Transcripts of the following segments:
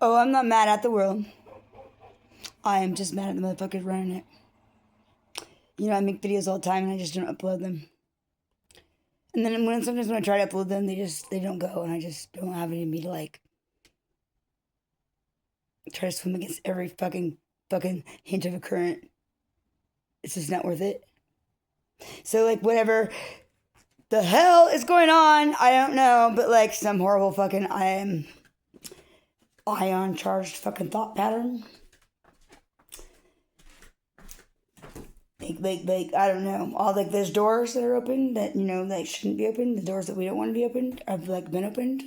Oh, I'm not mad at the world. I am just mad at the motherfuckers running it. You know, I make videos all the time and I just don't upload them. And then sometimes when I try to upload them, they don't go, and I just don't have it in me to like try to swim against every fucking hint of a current. It's just not worth it. So like whatever the hell is going on, I don't know, but like some horrible fucking ion charged fucking thought pattern. Like I don't know. All like there's doors that are open that that shouldn't be open. The doors that we don't want to be opened have like been opened,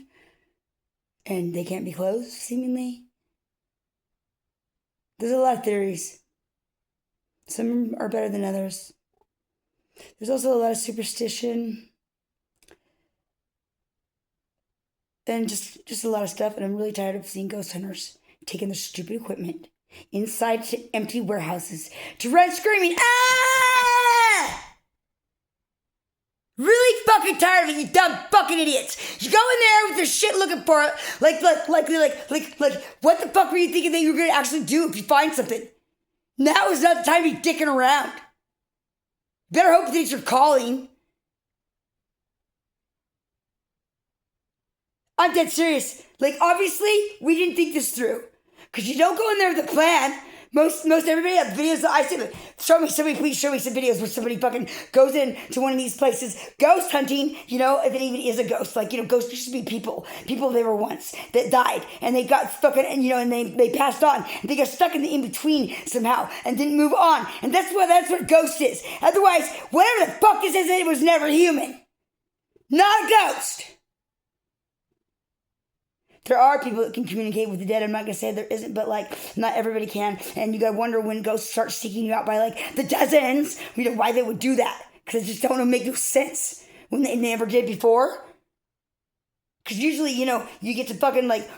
and they can't be closed. Seemingly, there's a lot of theories. Some are better than others. There's also a lot of superstition and just a lot of stuff. And I'm really tired of seeing ghost hunters taking their stupid equipment inside to empty warehouses to run screaming, ah! Really fucking tired of it, you dumb fucking idiots. You go in there with your shit looking for it, like, what the fuck were you thinking that you were gonna actually do if you find something? Now is not the time to be dicking around. Better hope that you're calling. I'm dead serious. Like, obviously, we didn't think this through. Because you don't go in there with a plan. Most everybody has videos that I see. Like, please show me some videos where somebody fucking goes in to one of these places, ghost hunting, if it even is a ghost. Like, ghosts used to be people they were once that died, and they got fucking, and they passed on. And they got stuck in the in-between somehow and didn't move on. And that's what a ghost is. Otherwise, whatever the fuck this is, it was never human. Not a ghost. There are people that can communicate with the dead. I'm not going to say there isn't, but like not everybody can. And you got to wonder when ghosts start seeking you out by like the dozens, why they would do that. Because it just don't make no sense when they never did before. Because usually, you get to fucking like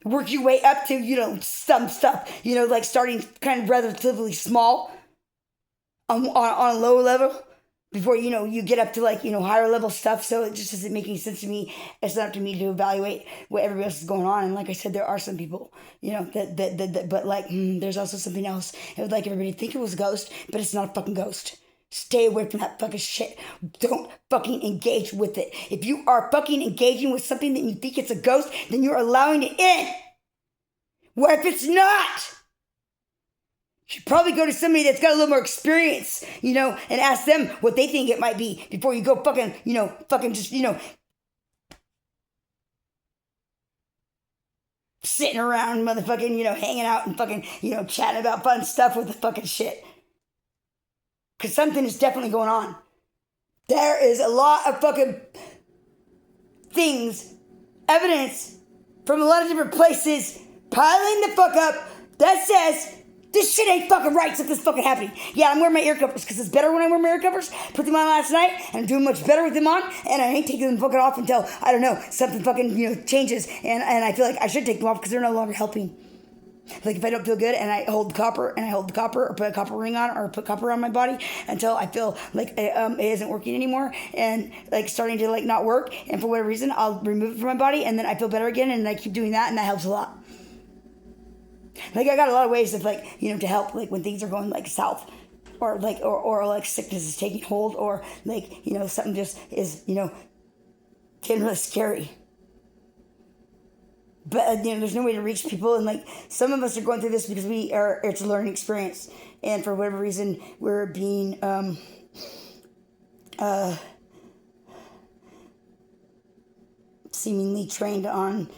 work your way up to, some stuff, like starting kind of relatively small on a lower level. Before, you get up to like, higher level stuff. So it just doesn't make any sense to me. It's not up to me to evaluate what everybody else is going on. And like I said, there are some people, that but like, there's also something else. It would like everybody to think it was a ghost, but it's not a fucking ghost. Stay away from that fucking shit. Don't fucking engage with it. If you are fucking engaging with something that you think it's a ghost, then you're allowing it in. What if it's not? You should probably go to somebody that's got a little more experience, and ask them what they think it might be before you go fucking just, sitting around motherfucking, hanging out and fucking, chatting about fun stuff with the fucking shit. Because something is definitely going on. There is a lot of fucking things, evidence from a lot of different places piling the fuck up that says this shit ain't fucking right, something's fucking happening. Yeah, I'm wearing my ear covers because it's better when I wear my ear covers. Put them on last night and I'm doing much better with them on, and I ain't taking them fucking off until, I don't know, something fucking, changes, and I feel like I should take them off because they're no longer helping. Like if I don't feel good and I hold the copper or put a copper ring on or put copper on my body until I feel like it isn't working anymore and like starting to like not work, and for whatever reason I'll remove it from my body and then I feel better again, and I keep doing that, and that helps a lot. Like I got a lot of ways of like, to help like when things are going like south, or like or like sickness is taking hold, or like, something just is, getting really scary. But there's no way to reach people, and like some of us are going through this because it's a learning experience, and for whatever reason we're being seemingly trained on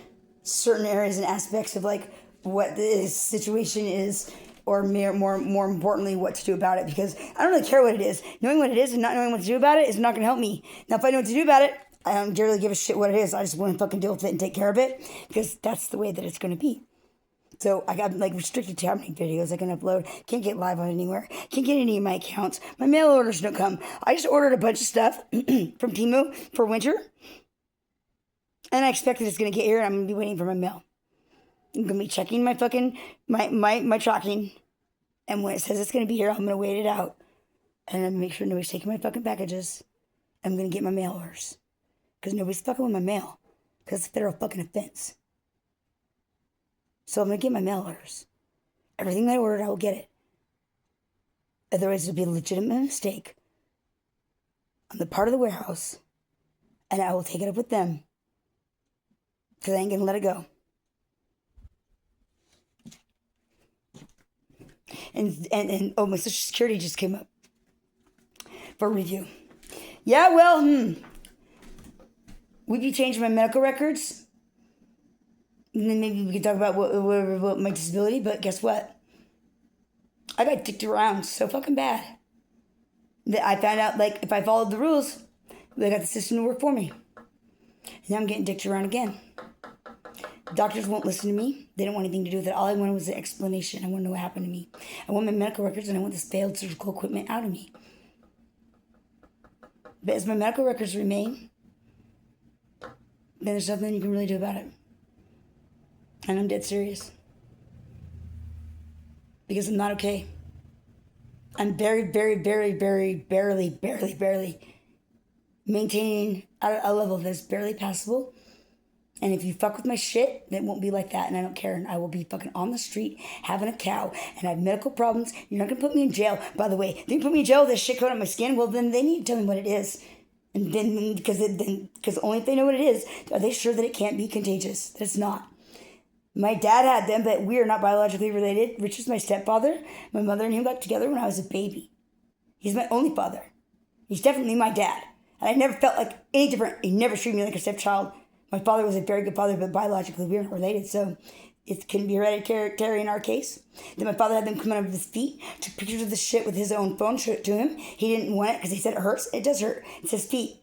certain areas and aspects of like what this situation is, or more importantly, what to do about it. Because I don't really care what it is. Knowing what it is and not knowing what to do about it is not going to help me. Now, if I know what to do about it, I don't really give a shit what it is. I just want to fucking deal with it and take care of it, because that's the way that it's going to be. So I got like restricted to how many videos I can upload. Can't get live on anywhere. Can't get any of my accounts. My mail orders don't come. I just ordered a bunch of stuff from Temu for winter, and I expect that it's going to get here, and I'm going to be waiting for my mail. I'm going to be checking my fucking, my tracking. And when it says it's going to be here, I'm going to wait it out. And I'm going to make sure nobody's taking my fucking packages. I'm going to get my mail orders. Because nobody's fucking with my mail. Because it's a federal fucking offense. So I'm going to get my mail orders. Everything that I ordered, I will get it. Otherwise, it'll be a legitimate mistake on the part of the warehouse, and I will take it up with them because I ain't going to let it go. And my Social Security just came up for review. Yeah, well, we be changing my medical records. And then maybe we could talk about what my disability, but guess what? I got dicked around so fucking bad that I found out, like, if I followed the rules, they got the system to work for me. And now I'm getting dicked around again. Doctors won't listen to me. They don't want anything to do with it. All I wanted was an explanation. I want to know what happened to me. I want my medical records, and I want this failed surgical equipment out of me. But as my medical records remain, then there's nothing you can really do about it. And I'm dead serious. Because I'm not okay. I'm very, very, very, very, barely maintaining a level that's barely passable. And if you fuck with my shit, then it won't be like that, and I don't care. And I will be fucking on the street having a cow, and I have medical problems. You're not gonna put me in jail. By the way, they put me in jail with this shit coat on my skin. Well, then they need to tell me what it is, and then because only if they know what it is are they sure that it can't be contagious. That it's not. My dad had them, but we are not biologically related. Rich is my stepfather. My mother and him got together when I was a baby. He's my only father. He's definitely my dad, and I never felt like any different. He never treated me like a stepchild. My father was a very good father, but biologically we aren't related, so it couldn't be hereditary in our case. Then my father had them come out of his feet, took pictures of the shit with his own phone, showed it to him. He didn't want it because he said it hurts. It does hurt. It's his feet.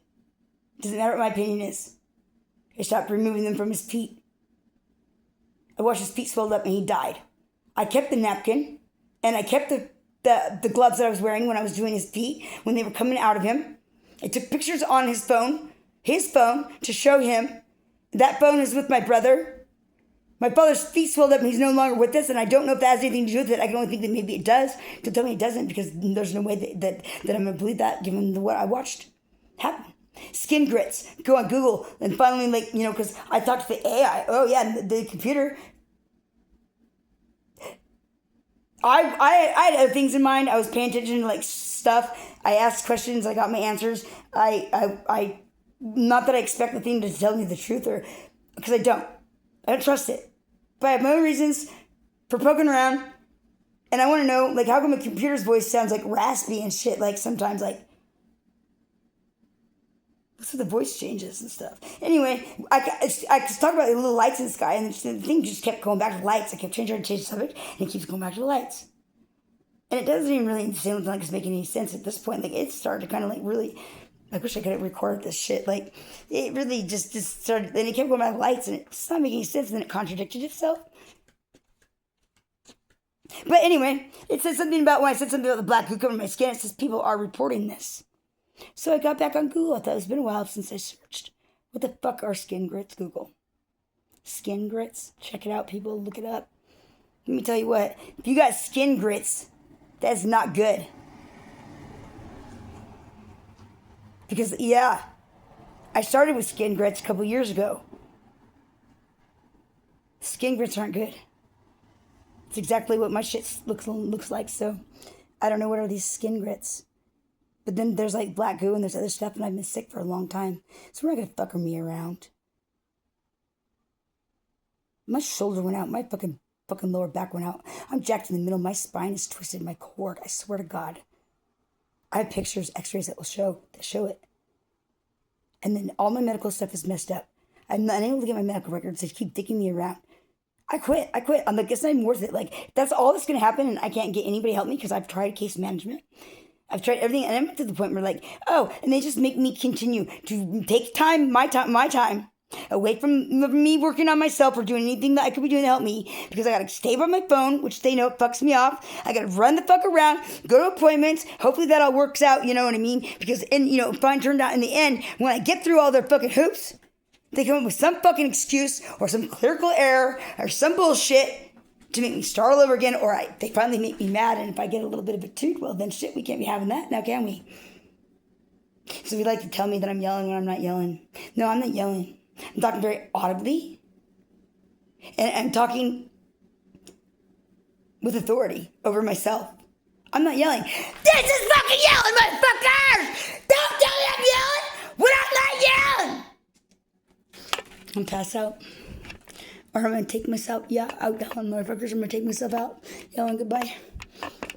It doesn't matter what my opinion is. I stopped removing them from his feet. I watched his feet swell up and he died. I kept the napkin, and I kept the gloves that I was wearing when I was doing his feet, when they were coming out of him. I took pictures on his phone, to show him. That phone is with my brother. My father's feet swelled up and he's no longer with us, and I don't know if that has anything to do with it. I can only think that maybe it does. Don't tell me it doesn't, because there's no way that I'm going to believe that given what I watched happen. Skin grits. Go on Google and finally, because I talked to the AI. Oh, yeah, the computer. I had other things in mind. I was paying attention to, stuff. I asked questions. I got my answers. I not that I expect the thing to tell me the truth, or because I don't trust it. But I have my own reasons for poking around, and I want to know, how come a computer's voice sounds raspy and shit, sometimes, what's with the voice changes and stuff. Anyway, I was talking about the little lights in the sky, and the thing just kept going back to the lights. I kept trying to change the subject, and it keeps going back to the lights. And it doesn't even really sound like it's making any sense at this point. It started to kind of really... I wish I could have recorded this shit. It really just started, and it kept going back to lights, and it's not making any sense, and then it contradicted itself. But anyway, it says something about, when I said something about the black goo covering my skin, it says people are reporting this. So I got back on Google. I thought it's been a while since I searched. What the fuck are skin grits, Google? Skin grits? Check it out, people. Look it up. Let me tell you what. If you got skin grits, that's not good. Because, yeah, I started with skin grits a couple years ago. Skin grits aren't good. It's exactly what my shit looks like, so I don't know what are these skin grits. But then there's black goo and there's other stuff, and I've been sick for a long time. So we're not going to fucker me around. My shoulder went out. My fucking lower back went out. I'm jacked in the middle. My spine is twisted. My cord. I swear to God. I have pictures, x-rays that show it. And then all my medical stuff is messed up. I'm not able to get my medical records. They keep dicking me around. I quit. I'm it's not even worth it. That's all that's going to happen, and I can't get anybody to help me because I've tried case management. I've tried everything, and I'm to the point where and they just make me continue to take my time, away from me working on myself or doing anything that I could be doing to help me, because I got to stay by my phone, which they know it fucks me off. I got to run the fuck around, go to appointments. Hopefully that all works out, you know what I mean? Because, if I turned out in the end, when I get through all their fucking hoops, they come up with some fucking excuse or some clerical error or some bullshit to make me start all over again, or they finally make me mad, and if I get a little bit of a toot, well, then shit, we can't be having that now, can we? So we like to tell me that I'm yelling when I'm not yelling. No, I'm not yelling. I'm talking very audibly, and I'm talking with authority over myself. I'm not yelling, this is fucking yelling, motherfuckers! Don't tell me I'm yelling when I'm not yelling! I'm pass out. Or I'm gonna take myself, out yelling, motherfuckers. I'm gonna take myself out yelling goodbye.